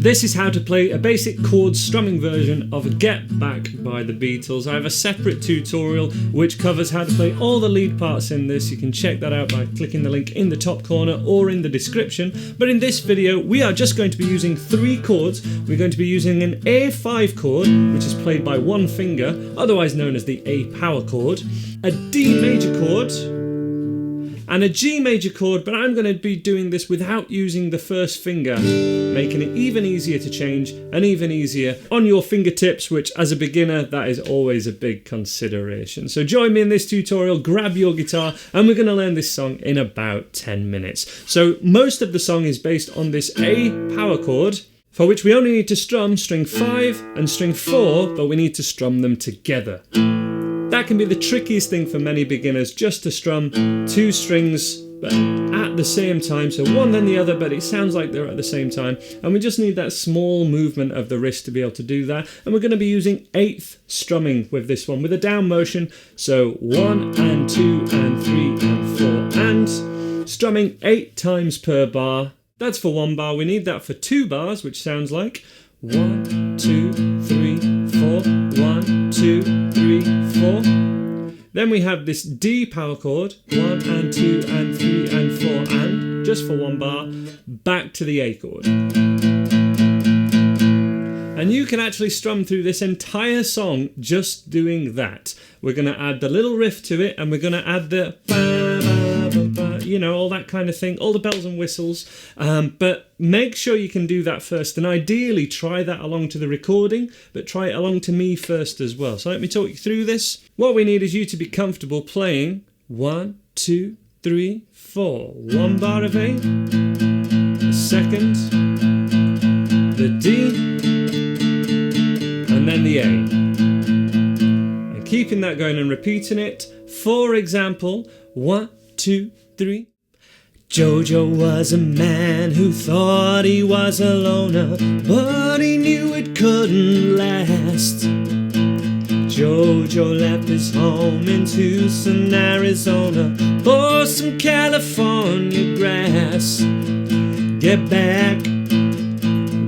This is how to play a basic chord strumming version of Get Back by the Beatles. I have a separate tutorial which covers how to play all the lead parts in this. You can check that out by clicking the link in the top corner or in the description. But in this video we are just going to be using 3 chords. We're going to be using an A5 chord, which is played by one finger, otherwise known as the A power chord, a D major chord, and a G major chord, but I'm going to be doing this without using the first finger, making it even easier to change and even easier on your fingertips, which as a beginner, that is always a big consideration. So join me in this tutorial, grab your guitar, and we're going to learn this song in about 10 minutes. So most of the song is based on this A power chord, for which we only need to strum string 5 and string 4, but we need to strum them together. That can be the trickiest thing for many beginners, just to strum 2 strings but at the same time, so one then the other, but it sounds like they're at the same time, and we just need that small movement of the wrist to be able to do that. And we're going to be using 8th strumming with this one, with a down motion, so 1 and 2 and 3 and 4, and strumming 8 times per bar. That's for 1 bar. We need that for 2 bars, which sounds like 1, 2, 3, 4, 1, 2, 3, 4. Then we have this D power chord, 1 and 2 and 3 and 4, and just for 1 bar, back to the A chord. And you can actually strum through this entire song just doing that. We're going to add the little riff to it, and we're going to add the you know, all that kind of thing, all the bells and whistles, but make sure you can do that first, and ideally try that along to the recording, but try it along to me first as well. So let me talk you through this. What we need is you to be comfortable playing 1, 2, 3, 4. 1 bar of A, the second, the D, and then the A. And keeping that going and repeating it. For example, 1, 2, 3. Jojo was a man who thought he was a loner, but he knew it couldn't last. Jojo left his home in Tucson, Arizona, for some California grass. Get back,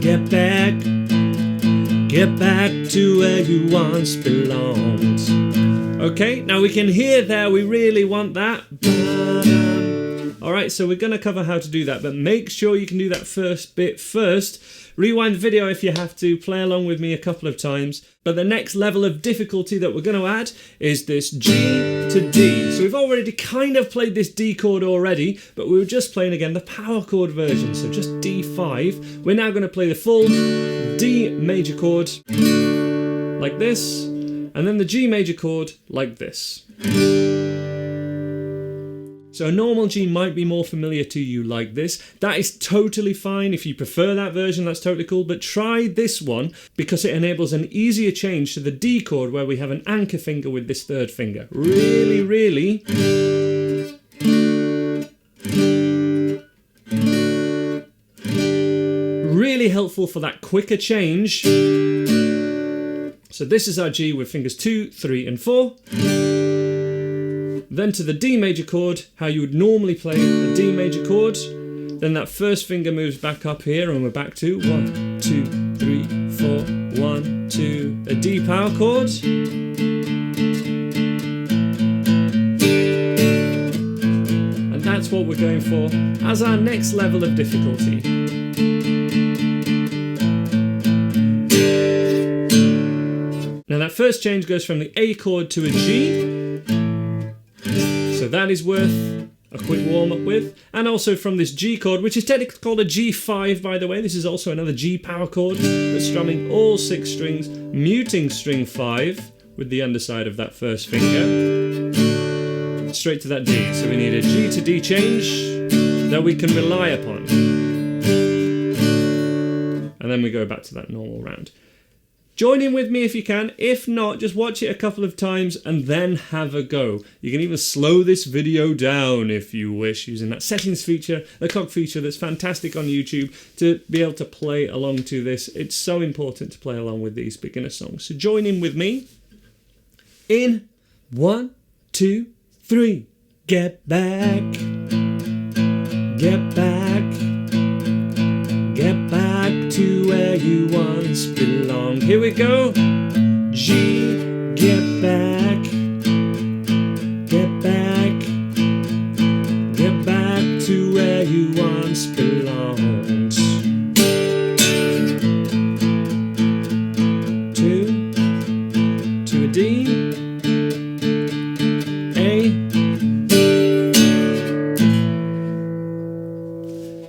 get back, get back to where you once belonged. Okay, now we can hear there, we really want that. Alright, so we're going to cover how to do that, but make sure you can do that first bit first. Rewind the video if you have to, play along with me a couple of times. But the next level of difficulty that we're going to add is this G to D. So we've already kind of played this D chord already, but we were just playing again the power chord version, so just D5. We're now going to play the full D major chord like this, and then the G major chord like this. So a normal G might be more familiar to you like this. That is totally fine. If you prefer that version, that's totally cool. But try this one because it enables an easier change to the D chord where we have an anchor finger with this 3rd finger. Really, really helpful for that quicker change. So this is our G with fingers 2, 3 and 4. Then to the D major chord, how you would normally play a D major chord. Then that first finger moves back up here and we're back to 1, 2, 3, 4, 1, 2, a D power chord. And that's what we're going for as our next level of difficulty. Now that first change goes from the A chord to a G. So that is worth a quick warm-up with. And also from this G chord, which is technically called a G5 by the way. This is also another G power chord, but strumming all 6 strings, muting string 5 with the underside of that first finger, straight to that D. So we need a G to D change that we can rely upon. And then we go back to that normal round. Join in with me if you can. If not, just watch it a couple of times and then have a go. You can even slow this video down if you wish, using that settings feature, the clock feature that's fantastic on YouTube, to be able to play along to this. It's so important to play along with these beginner songs. So join in with me. In 1, 2, 3. Get back. Get back. Get back to where where you once belonged. Here we go. G, get back, get back, get back to where you once belonged. To a D, A.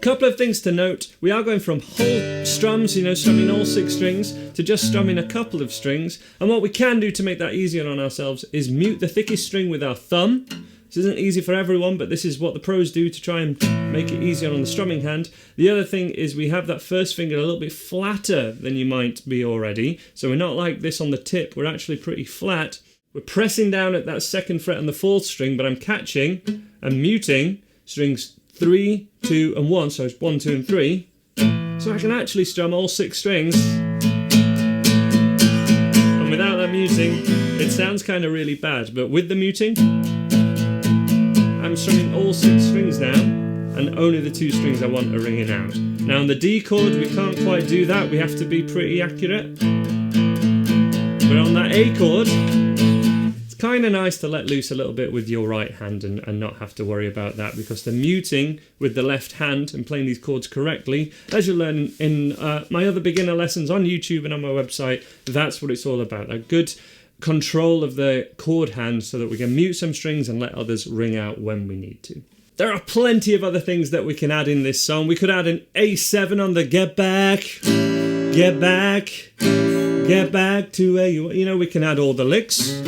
Couple of things to note. We are going from whole strums, you know, strumming all 6 strings, to just strumming a couple of strings. And what we can do to make that easier on ourselves is mute the thickest string with our thumb. This isn't easy for everyone, but this is what the pros do to try and make it easier on the strumming hand. The other thing is we have that first finger a little bit flatter than you might be already. So we're not like this on the tip, we're actually pretty flat. We're pressing down at that 2nd fret on the 4th string, but I'm catching and muting strings 3, 2 and 1, so it's 1, 2 and 3. So I can actually strum all 6 strings. And without that muting, it sounds kind of really bad, but with the muting, I'm strumming all 6 strings now, and only the 2 strings I want are ringing out. Now on the D chord, we can't quite do that, we have to be pretty accurate. But on that A chord, it's kind of nice to let loose a little bit with your right hand and not have to worry about that, because the muting with the left hand and playing these chords correctly, as you learn in my other beginner lessons on YouTube and on my website, that's what it's all about. A good control of the chord hand so that we can mute some strings and let others ring out when we need to. There are plenty of other things that we can add in this song. We could add an A7 on the get back, get back, get back to where you know, we can add all the licks.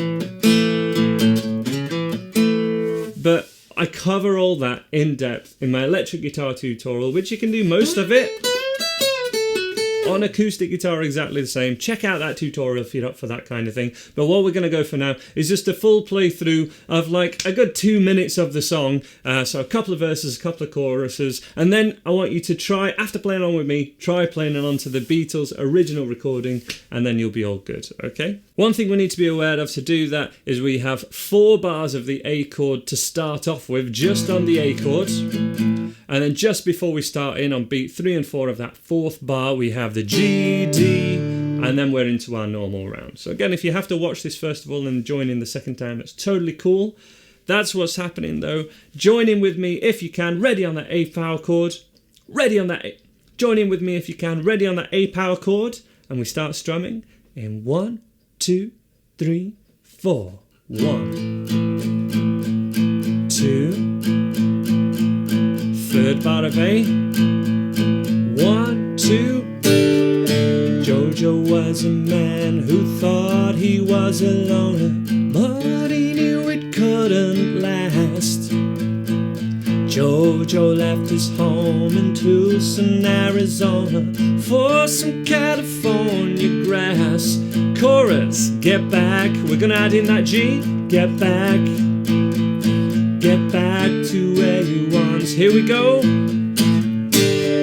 But I cover all that in depth in my electric guitar tutorial, which you can do most of it on acoustic guitar exactly the same. Check out that tutorial if you're up for that kind of thing. But what we're going to go for now is just a full playthrough of like a good 2 minutes of the song. So a couple of verses, a couple of choruses, and then I want you to try, after playing along with me, try playing along to the Beatles original recording, and then you'll be all good, okay? One thing we need to be aware of to do that is we have 4 bars of the A chord to start off with, just on the A chord. And then just before we start in on beat 3 and 4 of that 4th bar, we have the G, D, and then we're into our normal round. So again, if you have to watch this first of all and join in the second time, that's totally cool. That's what's happening though. Join in with me if you can, ready on that A power chord, ready on that A. Join in with me if you can, ready on that A power chord, and we start strumming in 1, 2, 3, 4. 1, 2, 3rd bar of A. 1, 2. Jojo was a man who thought he was a loner, but he knew it couldn't last. Jojo left his home in Tucson, Arizona, for some California grass. Chorus, get back. We're gonna add in that G. Get back. Get back to where you once. Here we go.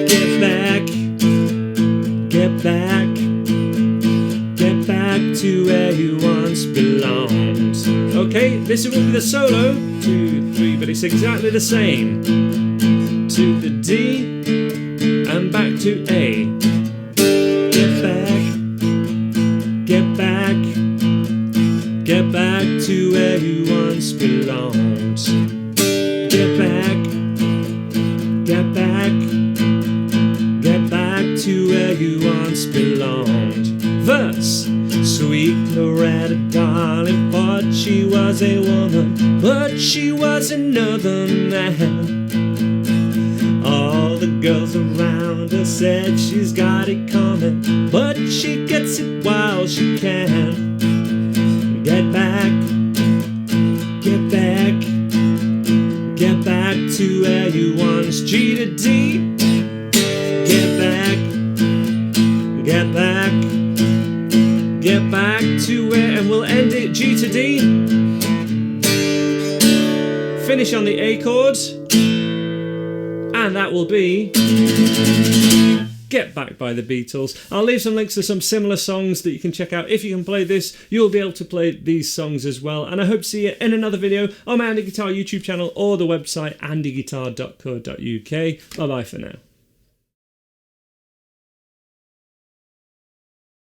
Get back. Get back. Get back to where you once belonged. Okay, this will be the solo. 2, 3, but it's exactly the same. To the D and back to A. Get back. Get back. Get back to where you once belonged. Get back. Get back. Get back to where you once belonged. Verse. Sweet Loretta darling thought she was a woman, but she was another man. All the girls around her said she's got it coming, but she gets it while she can. Get back. Get back. Get back to where you once. G to D. Get back. Get back. Get back to where, and we'll end it G to D. Finish on the A chord, and that will be Get Back by the Beatles. I'll leave some links to some similar songs that you can check out. If you can play this, you'll be able to play these songs as well. And I hope to see you in another video on my Andy Guitar YouTube channel or the website andyguitar.co.uk. Bye bye for now.